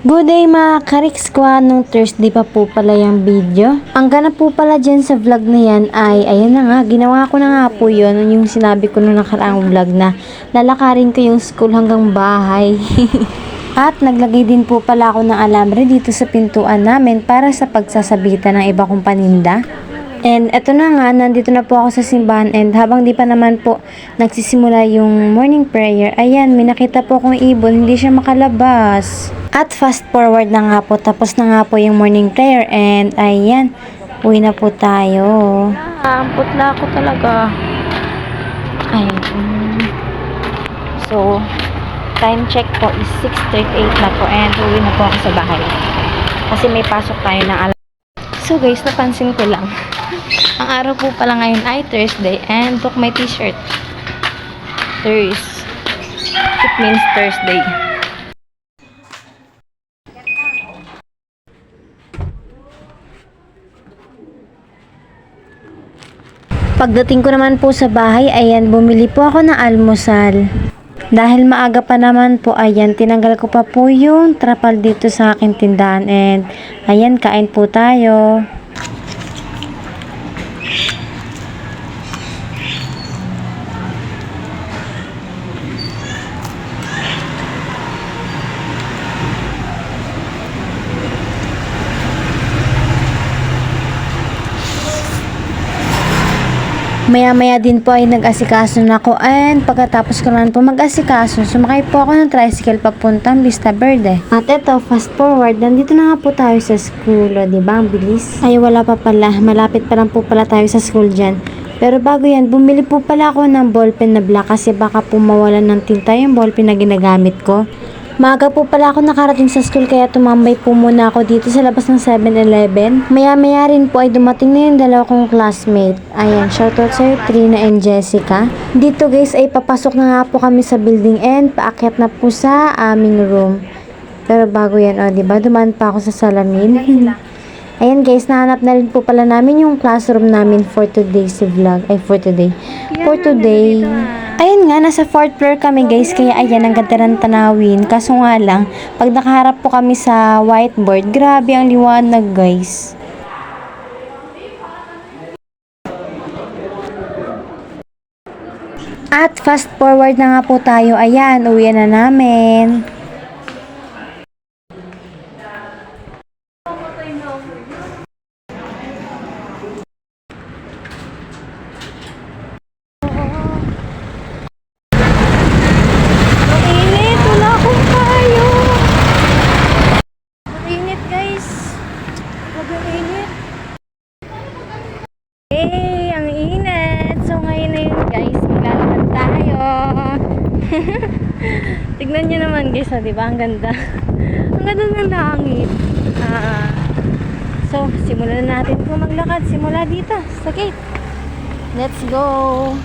Good day mga kariks ko, nung Thursday pa po pala yung video. Ang ganap po pala dyan sa vlog na yan ay, ayan na nga, ginawa ko na nga po yun, yung sinabi ko nung nakaraang vlog na lalakarin ko yung school hanggang bahay. At naglagay din po pala ako ng alambre dito sa pintuan namin para sa pagsasabitan ng iba kong paninda. And eto na nga, nandito na po ako sa simbahan and habang di pa naman po nagsisimula yung morning prayer, ayan, may nakita po akong ibon, hindi siya makalabas. At fast forward na nga po, tapos na nga po yung morning prayer and ayan, uwi na po tayo. Ang putla ko talaga. Ayun. So, time check po is 6:38 na po and uwi na po ako sa bahay. Kasi may pasok tayo ng alam. So guys, napansin ko lang. Ang araw po pala ngayon ay Thursday and look my t-shirt. Thursday. It means Thursday. Pagdating ko naman po sa bahay, ayan, bumili po ako ng almusal. Dahil maaga pa naman po, ayan, tinanggal ko pa po yung trapal dito sa aking tindahan and ayan, kain po tayo. Maya-maya din po ay nag-asikaso na ako and pagkatapos ko naman po mag-asikaso, sumakay po ako ng tricycle papuntang Vista Verde. At eto, fast forward, nandito na nga po tayo sa school, o diba, ang bilis. Ay wala pa pala, malapit pa lang po pala tayo sa school dyan. Pero bago yan, bumili po pala ako ng ballpen na black kasi baka po mawalan ng tinta yung ballpen na ginagamit ko. Maaga po pala ako nakarating sa school kaya tumambay po muna ako dito sa labas ng 7-Eleven. Maya-maya rin po ay dumating na yung dalawa kong classmate. Ayan, shoutout sa'yo Trina and Jessica. Dito guys ay papasok na nga po kami sa building and paakyat na po sa aming room. Pero bago yan, diba, dumaan pa ako sa salamin. Ayan guys, nahanap na rin po pala namin yung classroom namin for today's vlog. Ay, for today. For today. Ayun nga, nasa 4th floor kami guys, kaya ayan, ang ganda ng tanawin. Kaso nga lang, pag nakaharap po kami sa whiteboard, grabe ang liwanag guys. At fast forward na nga po tayo, ayan, uwi na namin. Ang init. So ngayon na yun guys, maglalakad tayo. Tignan nyo naman guys, diba? Ang ganda. Ang ganda ng langit. So, simulan na natin po maglakad. Simula dito, sa gate. Let's go.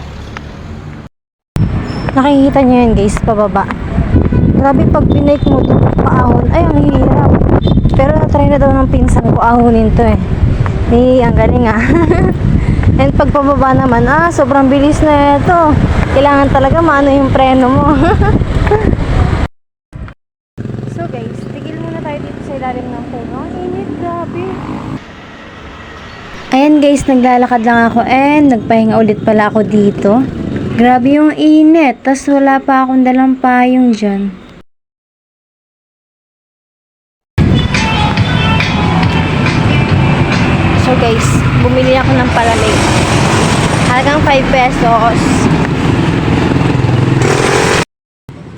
Nakikita nyo yun guys, pababa. Grabe pag pinake mo ito, paahon. Ay, ang hirap. Pero natry na daw ng pinsan ko ahonin to eh. Ang galing ah. And pag pababa naman, sobrang bilis na ito. Kailangan talaga maano yung preno mo. So guys, tigil muna tayo dito sa ilalim ng puno. Ang init, grabe. Ayan guys, naglalakad lang ako and nagpahinga ulit pala ako dito. Grabe yung init, tas wala pa akong dalang payong dyan. So guys, bumili ako ng palamig. Halagang 5 pesos.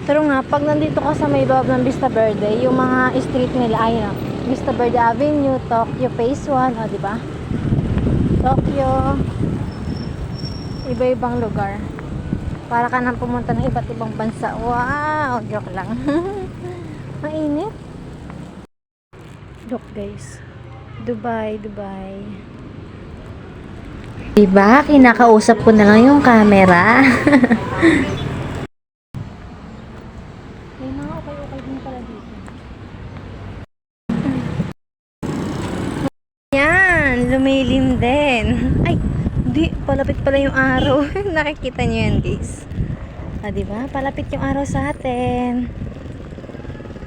Pero nga, pag nandito ka sa may loob ng Vista Verde, yung mga street nila ay Vista Verde Avenue, Tokyo Phase 1, diba? Tokyo, iba-ibang lugar. Para ka nang pumunta ng iba't ibang bansa. Wow, joke lang. Mainit. Look guys. Dubai. Diba? Kinakausap ko na lang yung camera. May mga okay din pala dito. Yan, lumilim din. Ay, di, palapit pala yung araw. Nakikita niyo yan guys. Diba? Palapit yung araw sa atin.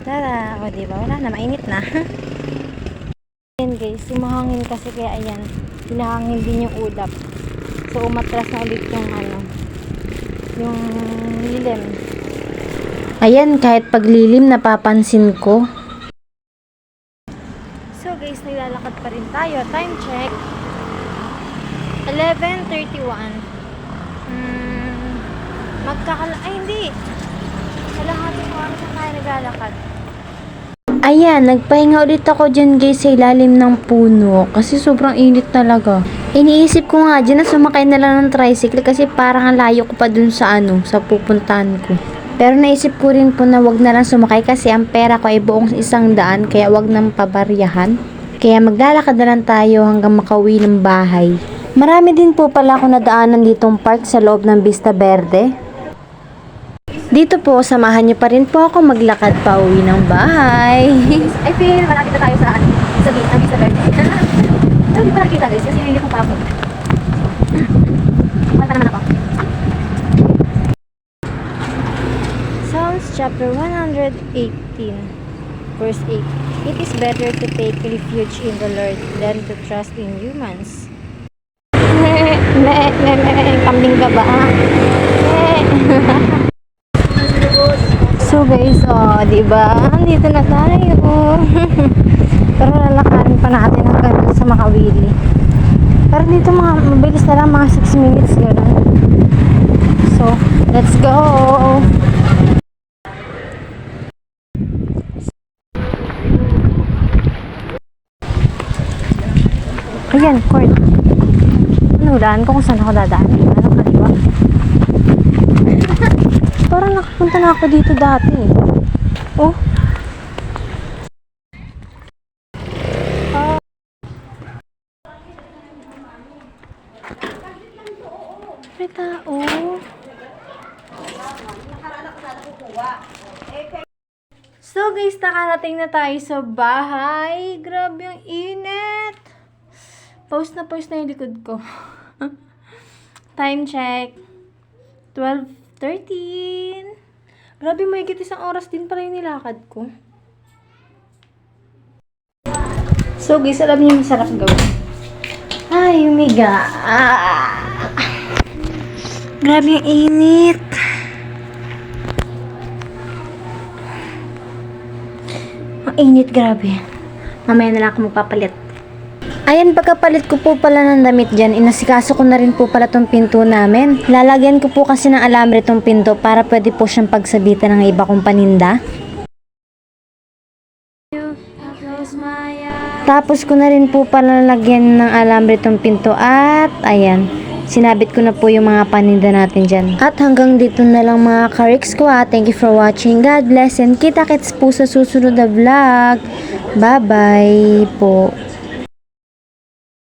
Tara, o diba? Wala na, mainit na. Ayan guys, yung mahangin kasi kaya ayan, hinahangin din yung ulap. So umatras na ulit yung yung lilim. Ayan, kahit paglilim napapansin ko. So guys, nilalakad pa rin tayo. Time check. 11:31. Ay hindi. Kalahating oras na tayo naglalakad. Ayan, nagpahinga ulit ako dyan guys sa ilalim ng puno kasi sobrang init talaga. Iniisip ko nga dyan na sumakay na lang ng tricycle kasi parang ang layo ko pa dun sa sa pupuntahan ko. Pero naisip ko rin po na wag na lang sumakay kasi ang pera ko ay buong 100 kaya wag nang pabaryahan. Kaya maglalakad na lang tayo hanggang makauwi ng bahay. Marami din po pala ako nadaanan ditong park sa loob ng Vista Verde. Dito po, samahan niyo pa rin po ako maglakad pa uwi ng bahay. I feel malapit na tayo sa Vista Verde. Pero hindi pa nakikita guys kasi hindi ko pa ako. Mata naman ako. Psalms chapter 118, verse 8. It is better to take refuge in the Lord than to trust in humans. Kambing ka ba? So guys, diba? Andito na tayo. Pero lalakarin pa natin hanggang sa Makawili. Pero dito mabilis na lang, mga 6 minutes yun. So, let's go! Ayan, court. Nulaan ko kung saan ako dadaan. Anong kaliwa? Parang nakapunta na ako dito dati. Oh. May tao. So guys, nakarating na tayo sa bahay. Grabe ang init. Post na yung likod ko. Time check. 12:13. Grabe, mahigit isang oras din pala yung nilakad ko. So guys, alam niyo masarap gawin. Ay, umiga. Grabe ang init. Ang init, grabe. Mamaya na lang ako magpapalit. Ayan, pagkapalit ko po pala ng damit dyan, inasikaso ko na rin po pala tong pinto namin. Lalagyan ko po kasi ng alambre tong pinto para pwede po siyang pagsabitan ng iba kong paninda. Tapos ko na rin po pala lagyan ng alambre tong pinto at ayan, sinabit ko na po yung mga paninda natin dyan. At hanggang dito na lang mga ka-Riks ko. Thank you for watching. God bless and kita-kits po sa susunod na vlog. Bye-bye po.